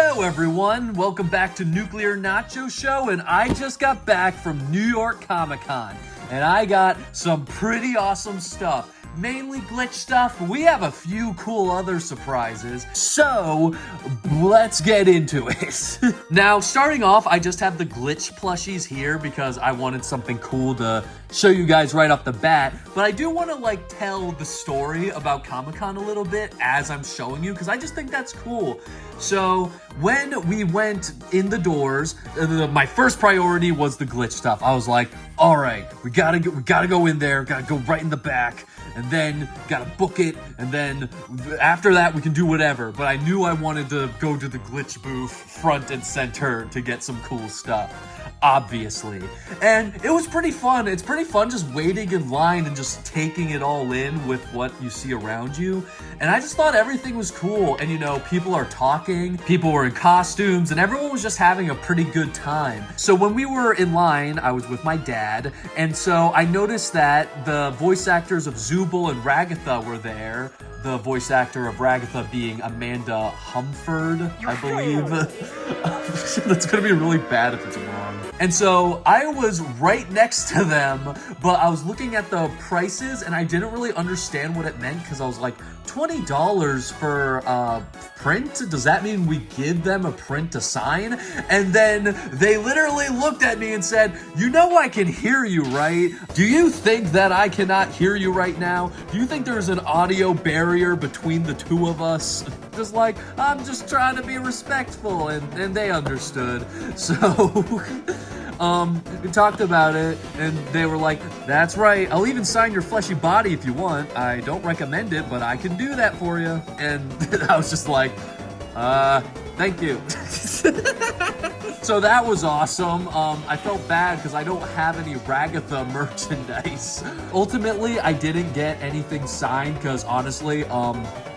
Hello everyone, welcome back to Nuclear Nacho Show, and I just got back from New York Comic-Con, and I got some pretty awesome stuff. Mainly glitch stuff. We have a few cool other surprises, so let's get into it. Now, starting off, I just have the glitch plushies here because I wanted something cool to show you guys right off the bat, but I do want to tell the story about Comic-Con a little bit as I'm showing you because I just think that's cool. So when we went in the doors, my first priority was the glitch stuff. I was like, all right, we gotta go in there, gotta go right in the back, and then gotta book it, and then after that we can do whatever. But I knew I wanted to go to the glitch booth front and center to get some cool stuff, obviously. And it was pretty fun. It's pretty fun just waiting in line and just taking it all in with what you see around you. And I just thought everything was cool. And you know, people are talking, people were in costumes, and everyone was just having a pretty good time. So when we were in line, I was with my dad, and so I noticed that the voice actors of Zooble and Ragatha were there. The voice actor of Ragatha being Amanda Hufford, I believe. That's gonna be really bad if it's wrong. And so I was right next to them, but I was looking at the prices and I didn't really understand what it meant because I was like, $20 for print? Does that mean we give them a print to sign? And then they literally looked at me and said, you know I can hear you, right? Do you think that I cannot hear you right now? Do you think there's an audio barrier between the two of us? Just like, I'm just trying to be respectful, and they understood. So we talked about it, and they were like, that's right, I'll even sign your fleshy body if you want. I don't recommend it, but I can do that for you. And I was just like, thank you. So that was awesome. I felt bad because I don't have any Ragatha merchandise. Ultimately, I didn't get anything signed because honestly,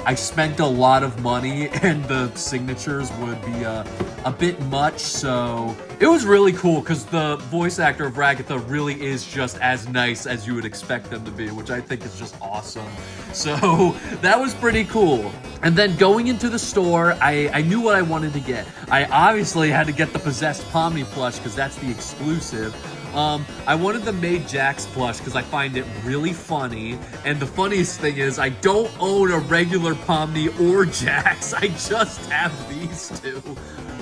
I spent a lot of money and the signatures would be a bit much. So it was really cool because the voice actor of Ragatha really is just as nice as you would expect them to be, which I think is just awesome. So that was pretty cool. And then going into the store, I knew what I wanted to get. I obviously had to get the Possessed Pomni plush because that's the exclusive. I wanted the Maid Jax plush because I find it really funny. And the funniest thing is I don't own a regular Pomni or Jax. I just have these two,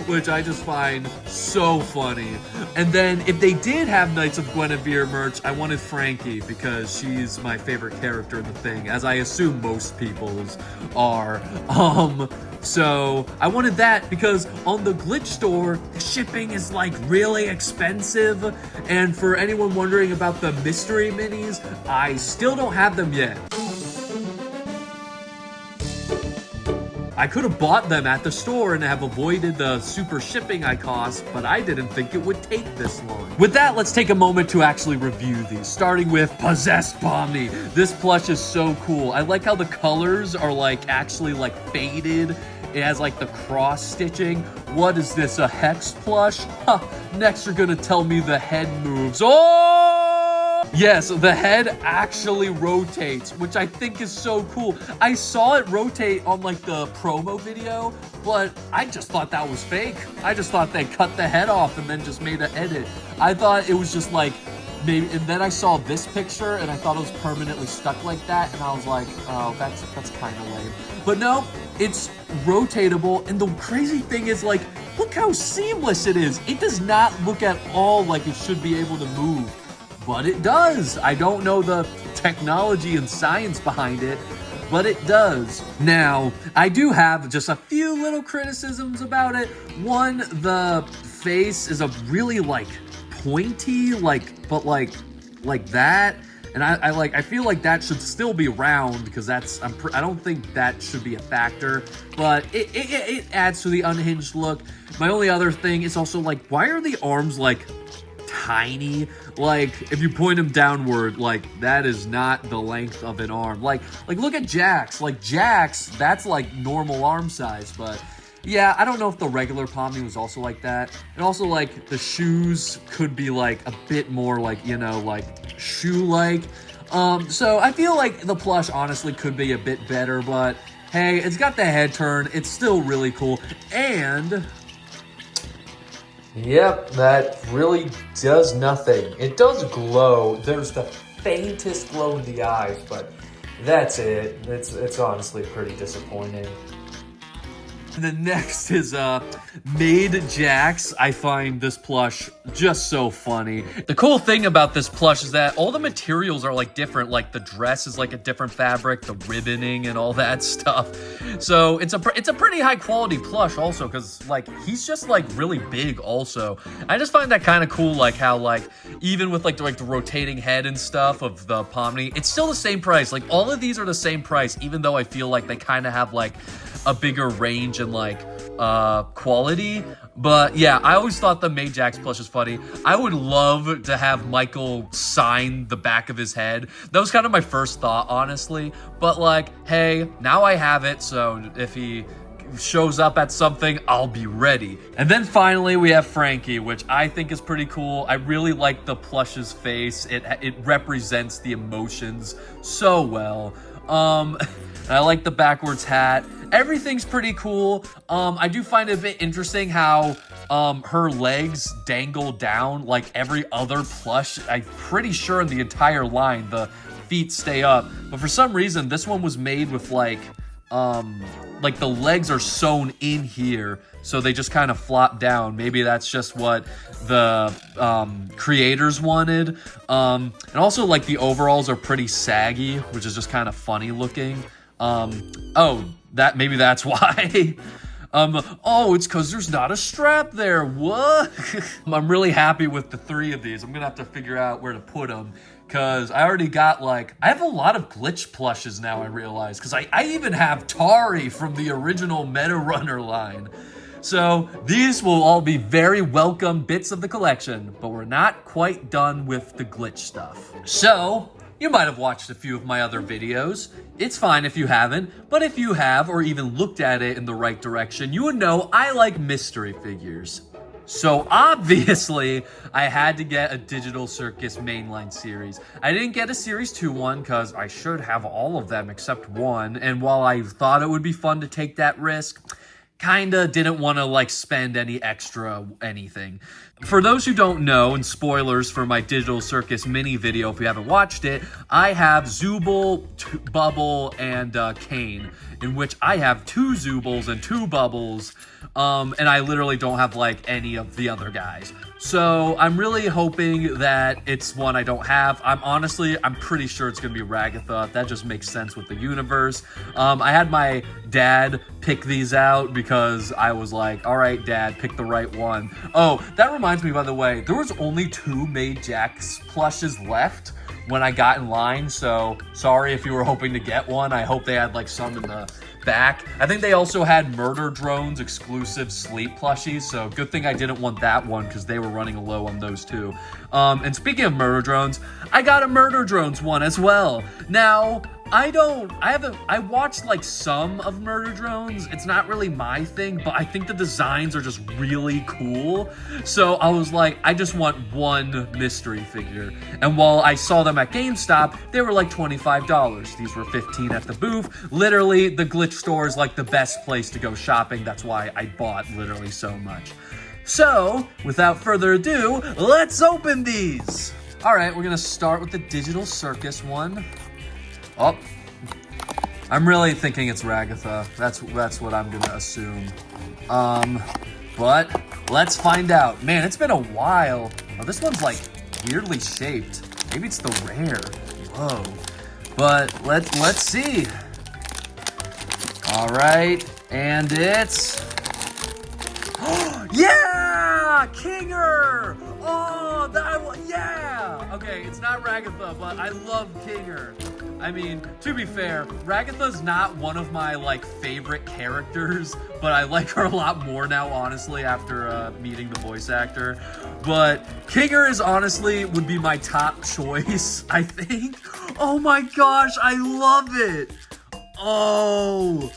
which I just find so funny. And then if they did have Knights of Guinevere merch, I wanted Frankie because she's my favorite character in the thing, as I assume most people's are. So I wanted that because on the glitch store, the shipping is really expensive. And for anyone wondering about the mystery minis, I still don't have them yet. I could have bought them at the store and have avoided the super shipping I cost, but I didn't think it would take this long. With that, let's take a moment to actually review these, starting with Possessed Pomni. This plush is so cool. I like how the colors are actually faded. It has the cross stitching. What is this, a hex plush? Huh. Next you're gonna tell me the head moves. Oh! Yes, the head actually rotates, which I think is so cool. I saw it rotate on the promo video, but I just thought that was fake. I just thought they cut the head off and then just made an edit. I thought it was just maybe, and then I saw this picture and I thought it was permanently stuck like that, and I was like, oh, that's kind of lame. But no, it's rotatable, and the crazy thing is look how seamless it is. It does not look at all like it should be able to move, but it does. I don't know the technology and science behind it, but it does. Now, I do have just a few little criticisms about it. One, the face is a really pointy, but like that. And I feel like that should still be round because I don't think that should be a factor, but it adds to the unhinged look. My only other thing is also why are the arms tiny? If you point them downward, that is not the length of an arm. Look at Jax. Jax, that's normal arm size, but yeah, I don't know if the regular Pomni was also like that. And also, the shoes could be, a bit more, shoe-like. So I feel like the plush honestly could be a bit better, but hey, it's got the head turn. It's still really cool. And yep, that really does nothing. It does glow. There's the faintest glow in the eyes, but that's it. It's honestly pretty disappointing. And then next is Maid Jax. I find this plush just so funny. The cool thing about this plush is that all the materials are like different. Like the dress is like a different fabric, the ribboning and all that stuff. So it's a pretty high quality plush also, because like he's just like really big also. I just find that kind of cool, like how like even with like the rotating head and stuff of the Pomni, it's still the same price. Like all of these are the same price, even though I feel like they kind of have like a bigger range and like quality. But yeah, I always thought the Maid Jax plush is funny. I would love to have Michael sign the back of his head. That was kind of my first thought, honestly. But like, hey, now I have it, so if he shows up at something, I'll be ready. And then finally we have Frankie, which I think is pretty cool. I really like the plush's face. It represents the emotions so well. And I like the backwards hat. Everything's pretty cool. I do find it a bit interesting how her legs dangle down like every other plush. I'm pretty sure in the entire line the feet stay up, but for some reason this one was made with like the legs are sewn in here, so they just kind of flop down. Maybe that's just what the creators wanted. And also like the overalls are pretty saggy, which is just kind of funny looking. Maybe that's why. Oh, it's because there's not a strap there. What? I'm really happy with the 3 of these. I'm gonna have to figure out where to put them, because I already got like, I have a lot of glitch plushes now, I realize, because I even have Tari from the original Meta Runner line. So these will all be very welcome bits of the collection, but we're not quite done with the glitch stuff. So you might have watched a few of my other videos. It's fine if you haven't, but if you have, or even looked at it in the right direction, you would know I like mystery figures. So obviously, I had to get a Digital Circus mainline series. I didn't get a Series 2 one, because I should have all of them except one, and while I thought it would be fun to take that risk, kinda didn't want to like spend any extra anything. For those who don't know, and spoilers for my Digital Circus mini video if you haven't watched it, I have Zooble, Bubble, and Kane, in which I have 2 Zoobles and 2 Bubbles, and I literally don't have like any of the other guys. So I'm really hoping that it's one I don't have. I'm pretty sure it's gonna be Ragatha. That just makes sense with the universe. I had my dad pick these out because I was like, all right, Dad, pick the right one. Oh, that reminds me, by the way, there was only 2 Maid Jax plushes left when I got in line, so sorry if you were hoping to get one. I hope they had like some in the back. I think they also had Murder Drones exclusive sleep plushies, so good thing I didn't want that one because they were running low on those too. And speaking of Murder Drones, I got a Murder Drones one as well. Now, I watched like some of Murder Drones. It's not really my thing, but I think the designs are just really cool. So I was like, I just want one mystery figure. And while I saw them at GameStop, they were like $25. These were $15 at the booth. Literally, the glitch store is like the best place to go shopping. That's why I bought literally so much. So, without further ado, let's open these. All right, we're gonna start with the Digital Circus one. Oh, I'm really thinking it's Ragatha. That's what I'm gonna assume. But let's find out. Man, it's been a while. Oh, this one's like weirdly shaped. Maybe it's the rare. Whoa. But let's see. All right, and it's yeah, Kinger. Oh, that one, yeah. Okay, it's not Ragatha, but I love Kinger. I mean, to be fair, Ragatha's not one of my like favorite characters, but I like her a lot more now, honestly, after meeting the voice actor. But Kinger is honestly would be my top choice, I think. Oh my gosh, I love it. Oh,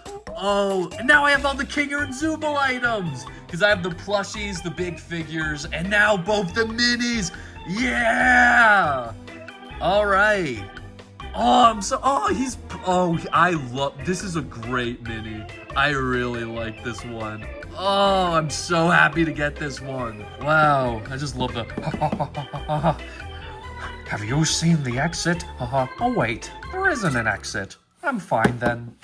and now I have all the Kinger and Zooble items, because I have the plushies, the big figures, and now both the minis. Yeah! All right. This is a great mini. I really like this one. Oh, I'm so happy to get this one. Wow, I just love the Have you seen the exit? Oh wait, there isn't an exit. I'm fine then.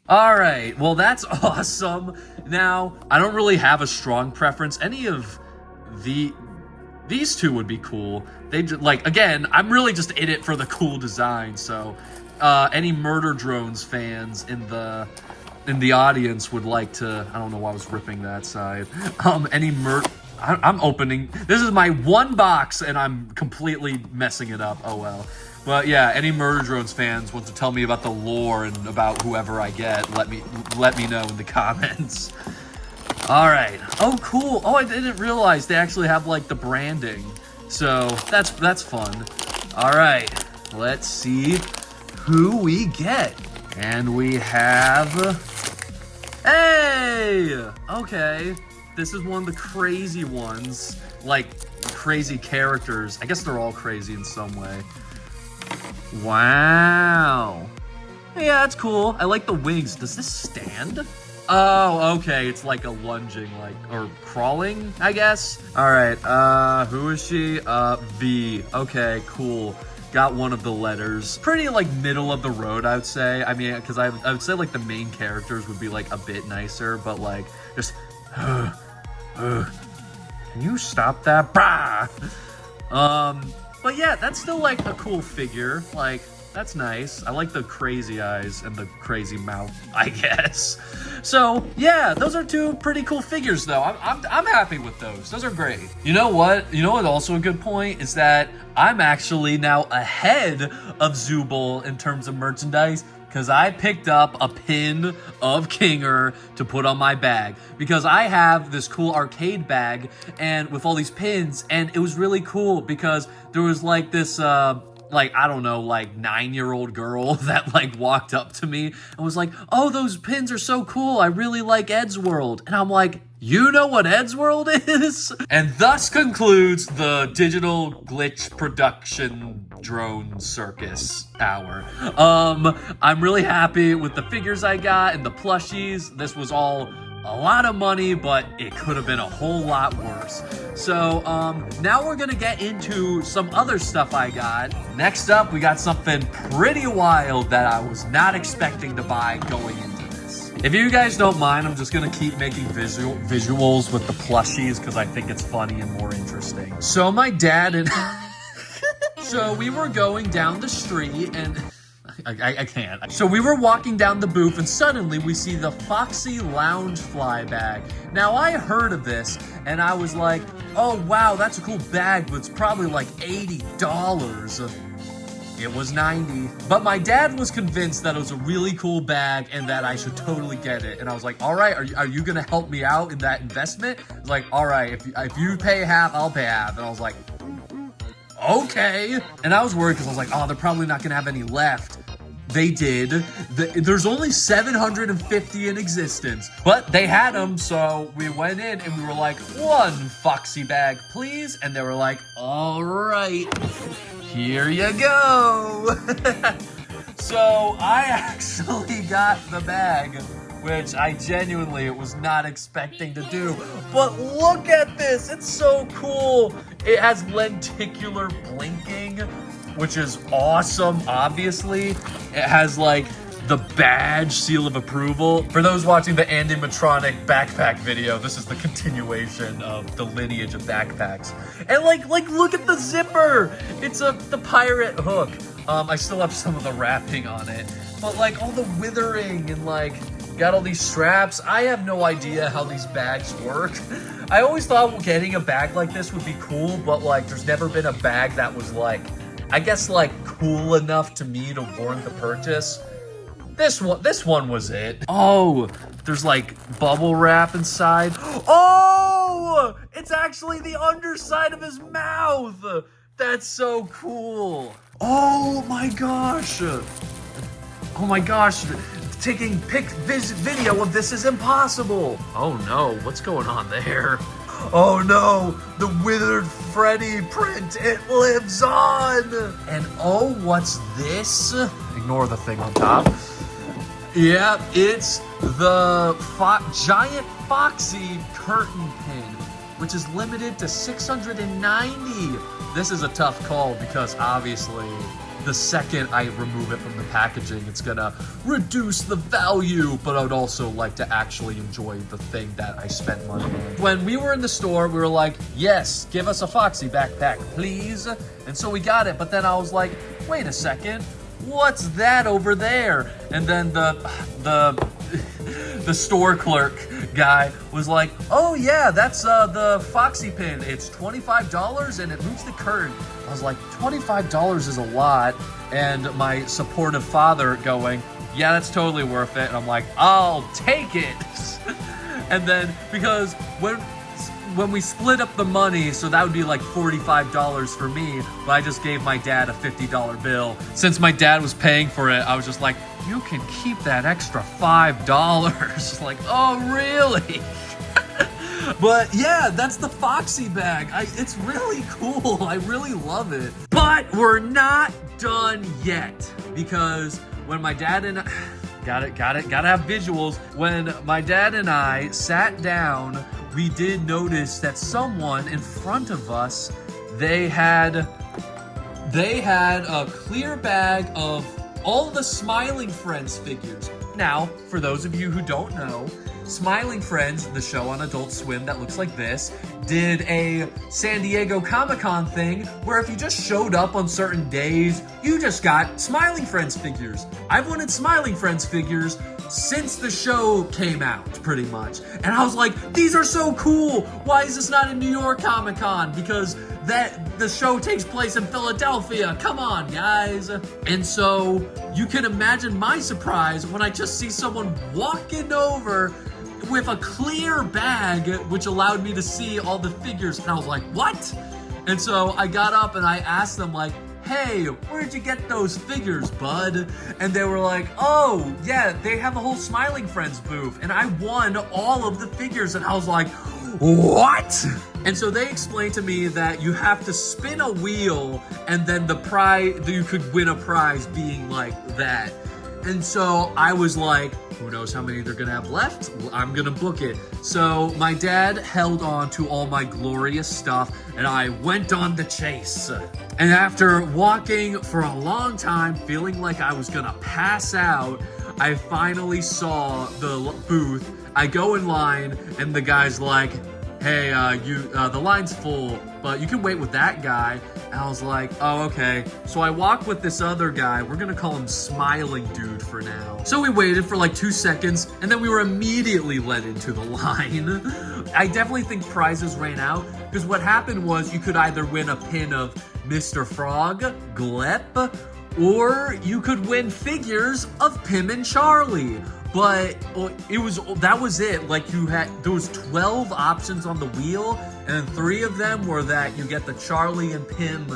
All right, well that's awesome. Now, I don't really have a strong preference. Any of these two would be cool. They like, again, I'm really just in it for the cool design. So, any Murder Drones fans in the audience would like to. I don't know why I was ripping that side. I'm opening. This is my one box, and I'm completely messing it up. Oh well. But yeah, any Murder Drones fans want to tell me about the lore and about whoever I get, let me know in the comments. All right. Oh, cool. Oh, I didn't realize they actually have like the branding. So that's fun. All right. Let's see who we get. And we have... Hey! Okay. This is one of the crazy ones. Like, crazy characters. I guess they're all crazy in some way. Wow. Yeah, that's cool. I like the wings. Does this stand? Oh, okay. It's like a lunging, like, or crawling, I guess. All right. Who is she? V. Okay, cool. Got one of the letters. Pretty, like, middle of the road, I would say. I mean, because I would say, like, the main characters would be, like, a bit nicer, but, like, just... Can you stop that? Bah! But yeah, that's still, like, a cool figure. Like, that's nice. I like the crazy eyes and the crazy mouth, I guess. So, yeah, those are two pretty cool figures, though. I'm happy with those. Those are great. You know what? You know what also a good point is that I'm actually now ahead of Zooble in terms of merchandise, because I picked up a pin of Kinger to put on my bag, because I have this cool arcade bag and with all these pins, and it was really cool because there was like this like, I don't know, like 9-year-old girl that like walked up to me and was like, oh, those pins are so cool. I really like Ed's World. And I'm like, you know what Ed's World is? And thus concludes the Digital Glitch Production Drone Circus Hour. I'm really happy with the figures I got and the plushies. This was all a lot of money, but it could have been a whole lot worse. So, now we're gonna get into some other stuff I got. Next up, we got something pretty wild that I was not expecting to buy going into this. If you guys don't mind, I'm just gonna keep making visuals with the plushies because I think it's funny and more interesting. So my dad and... So we were going down the street and... I can't. So we were walking down the booth and suddenly we see the Foxy Loungefly bag. Now I heard of this and I was like, oh wow, that's a cool bag, but it's probably like $80. It was $90. But my dad was convinced that it was a really cool bag and that I should totally get it. And I was like, all right, are you gonna help me out in that investment? I was like, all right, if you pay half, I'll pay half. And I was like, okay. And I was worried because I was like, oh, they're probably not gonna have any left. They did. There's only 750 in existence, but they had them, so we went in and we were like, one Foxy bag, please. And they were like, all right, here you go. So I actually got the bag, which I genuinely was not expecting to do. But look at this, it's so cool. It has lenticular blinking, which is awesome, obviously. It has, like, the badge seal of approval. For those watching the Animiniz backpack video, this is the continuation of the lineage of backpacks. And, like look at the zipper! It's the pirate hook. I still have some of the wrapping on it. But, like, all the withering and, like, got all these straps. I have no idea how these bags work. I always thought getting a bag like this would be cool, but, like, there's never been a bag that was, like, I guess, like, cool enough to me to warrant the purchase. This one was it. Oh, there's, like, bubble wrap inside. Oh, it's actually the underside of his mouth. That's so cool. Oh my gosh. Oh my gosh. Taking video of this is impossible. Oh no, what's going on there? oh no, the withered Freddy print, it lives on. And oh, what's this? Ignore the thing on top. Yeah, it's the giant Foxy curtain pin, which is limited to 690. This is a tough call because obviously the second I remove it from the packaging, it's gonna reduce the value, but I would also like to actually enjoy the thing that I spent money on. When we were in the store, we were like, yes, give us a Foxy backpack, please. And so we got it, but then I was like, wait a second, what's that over there? And then the store clerk guy was like, oh yeah, that's the Foxy Pin. It's $25 and it moves the curtain. I was like, $25 is a lot. And my supportive father going, yeah, that's totally worth it. And I'm like, I'll take it. And then because when we split up the money, so that would be like $45 for me, but I just gave my dad a $50 bill. Since my dad was paying for it, I was just like, you can keep that extra $5. Like, oh, really? But yeah, that's the Foxy bag. It's really cool. I really love it. But we're not done yet, because when my dad and I, gotta have visuals. When my dad and I sat down, we did notice that someone in front of us, they had a clear bag of all the Smiling Friends figures. Now, for those of you who don't know, Smiling Friends, the show on Adult Swim that looks like this, did a San Diego Comic-Con thing where if you just showed up on certain days, you just got Smiling Friends figures. I've wanted Smiling Friends figures since the show came out, pretty much. And I was like, these are so cool. Why is this not in New York Comic-Con? Because the show takes place in Philadelphia. Come on, guys. And so you can imagine my surprise when I just see someone walking over with a clear bag, which allowed me to see all the figures. And I was like, what? And so I got up and I asked them, like, hey, where'd you get those figures, bud? And they were like, oh, yeah, they have a whole Smiling Friends booth. And I won all of the figures. And I was like, what? And so they explained to me that you have to spin a wheel and then the prize, you could win a prize being like that. And so I was like, who knows how many they're gonna have left? I'm gonna book it. So my dad held on to all my glorious stuff and I went on the chase. And after walking for a long time, feeling like I was gonna pass out, I finally saw the booth. I go in line and the guy's like, hey, the line's full, but you can wait with that guy. And I was like, oh, okay. So I walked with this other guy. We're gonna call him Smiling Dude for now. So we waited for like 2 seconds, and then we were immediately let into the line. I definitely think prizes ran out, because what happened was you could either win a pin of Mr. Frog, Glep, or you could win figures of Pim and Charlie. But that was it. Like there was 12 options on the wheel, and 3 of them were that you get the Charlie and Pim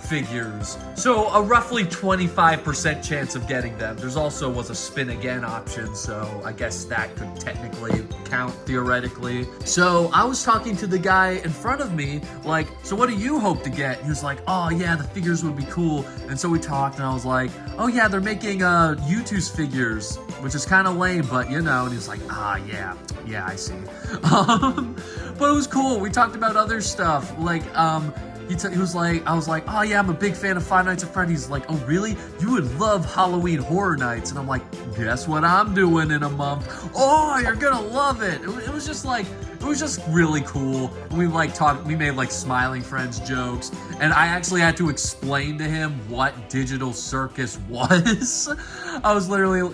figures. So a roughly 25% chance of getting them. There's also was a spin again option, so I guess that could technically count theoretically. So I was talking to the guy in front of me, like, so what do you hope to get? He was like, oh yeah, the figures would be cool. And so we talked and I was like, oh yeah, they're making U2's figures, which is kind of lame, but you know. And he was like, yeah, I see. But it was cool. We talked about other stuff, like he was like, I was like, oh yeah, I'm a big fan of Five Nights at Freddy's. Like, oh really? You would love Halloween Horror Nights. And I'm like, guess what I'm doing in a month? Oh, you're gonna love it. It was just like, it was just really cool. We made like Smiling Friends jokes. And I actually had to explain to him what Digital Circus was.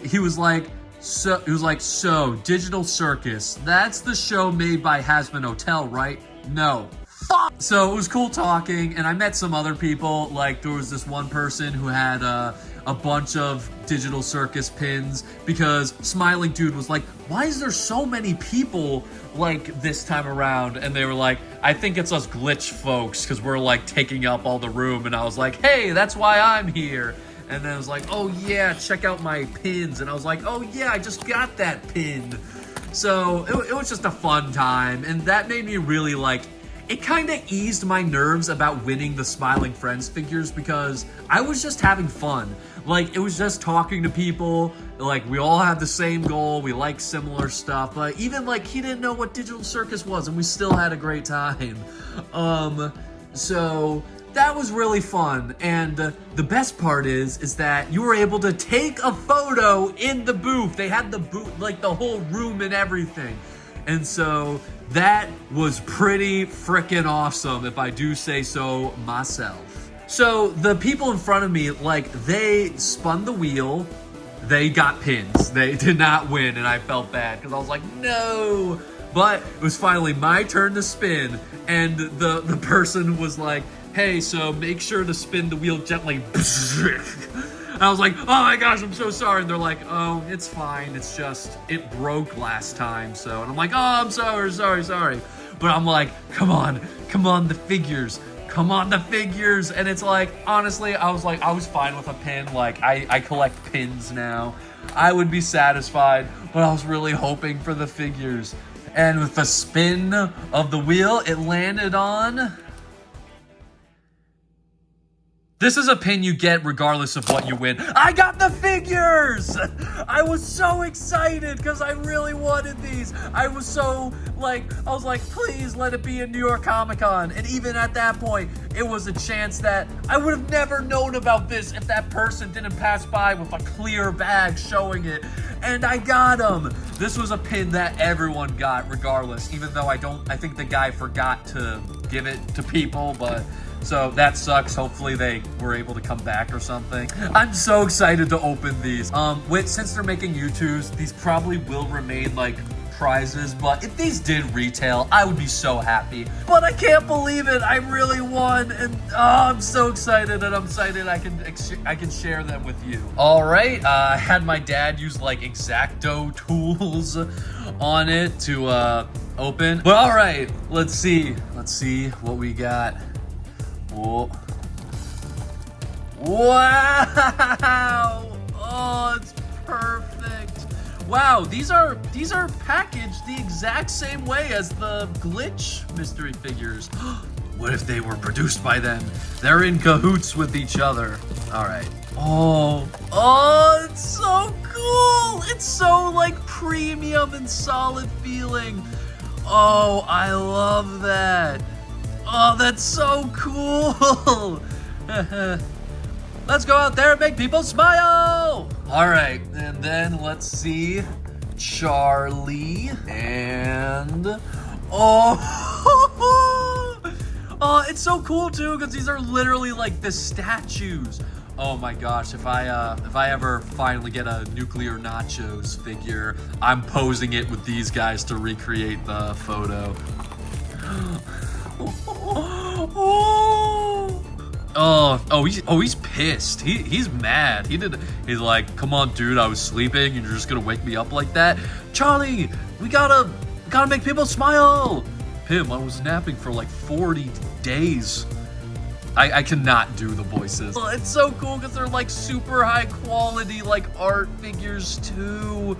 He was like, so Digital Circus, that's the show made by Hasbin Hotel, right? No. So it was cool talking, and I met some other people. Like, there was this one person who had a bunch of Digital Circus pins, because Smiling Dude was like, why is there so many people like this time around? And they were like, I think it's us glitch folks, because we're like taking up all the room. And I was like, hey, that's why I'm here. And then I was like, oh yeah, check out my pins. And I was like, oh yeah, I just got that pin. So it was just a fun time, and that made me really like, it kind of eased my nerves about winning the Smiling Friends figures because I was just having fun. Like, it was just talking to people, like, we all had the same goal, we like similar stuff, but even, like, he didn't know what Digital Circus was, and we still had a great time. So that was really fun, and the best part is that you were able to take a photo in the booth. They had the booth, like, the whole room and everything. And so that was pretty freaking awesome, if I do say so myself. So the people in front of me, like, they spun the wheel, they got pins. They did not win, and I felt bad because I was like, no. But it was finally my turn to spin, and the person was like, hey, so make sure to spin the wheel gently. And I was like, oh my gosh, I'm so sorry. And they're like, oh, it's fine. It's just, it broke last time. So, and I'm like, oh, I'm sorry. But I'm like, come on, the figures. Come on, the figures. And it's like, honestly, I was fine with a pin. Like, I collect pins now. I would be satisfied, but I was really hoping for the figures. And with the spin of the wheel, it landed on... This is a pin you get regardless of what you win. I got the figures! I was so excited because I really wanted these. I was like, please let it be in New York Comic Con. And even at that point, it was a chance that I would have never known about this if that person didn't pass by with a clear bag showing it. And I got them. This was a pin that everyone got regardless, even though I think the guy forgot to give it to people, but... So that sucks. Hopefully they were able to come back or something. I'm so excited to open these. Since they're making U2s, these probably will remain like prizes, but if these did retail, I would be so happy. But I can't believe it. I really won, and I'm so excited, and I'm excited I can share them with you. All right, I had my dad use like X-Acto tools on it to open. But all right, let's see what we got. Whoa. Wow! Oh, it's perfect. Wow, these are packaged the exact same way as the Glitch mystery figures. What if they were produced by them? They're in cahoots with each other. All right. Oh, it's so cool. It's so like premium and solid feeling. Oh, I love that. Oh, that's so cool! Let's go out there and make people smile! Alright, and then let's see Charlie and... Oh, it's so cool too, because these are literally like the statues. Oh my gosh, if I ever finally get a Nuclear Nachos figure, I'm posing it with these guys to recreate the photo. He's pissed. He's mad. He's like, come on, dude, I was sleeping and you're just gonna wake me up like that? Charlie, we gotta make people smile. Pim, I was napping for like 40 days. I cannot do the voices. Oh, it's so cool because they're like super high quality like art figures too.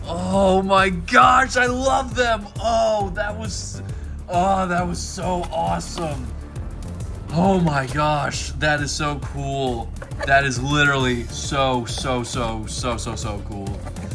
Oh my gosh, I love them. Oh, that was so awesome. Oh my gosh, that is so cool. That is literally so cool.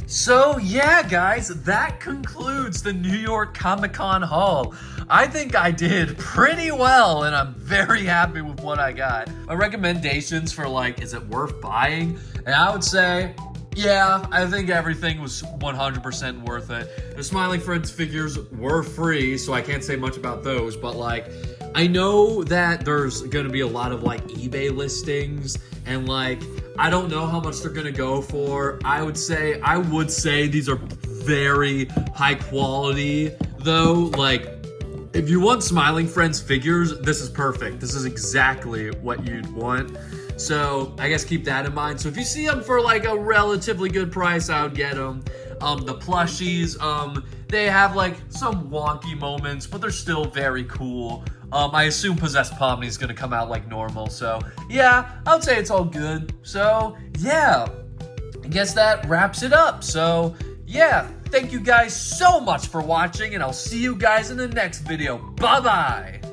So yeah, guys, that concludes the New York Comic Con haul. I think I did pretty well, and I'm very happy with what I got. My recommendations for like, is it worth buying? And I would say, yeah, I think everything was 100% worth it. The Smiling Friends figures were free, so I can't say much about those, but like, I know that there's gonna be a lot of like eBay listings, and like, I don't know how much they're gonna go for. I would say these are very high quality though. Like, if you want Smiling Friends figures, this is perfect. This is exactly what you'd want. So I guess keep that in mind. So if you see them for like a relatively good price, I would get them. The plushies, they have like some wonky moments, but they're still very cool. I assume Possessed Pomni is gonna come out like normal. So yeah, I would say it's all good. So yeah, I guess that wraps it up. So yeah, Thank you guys so much for watching, and I'll see you guys in the next video. Bye-bye.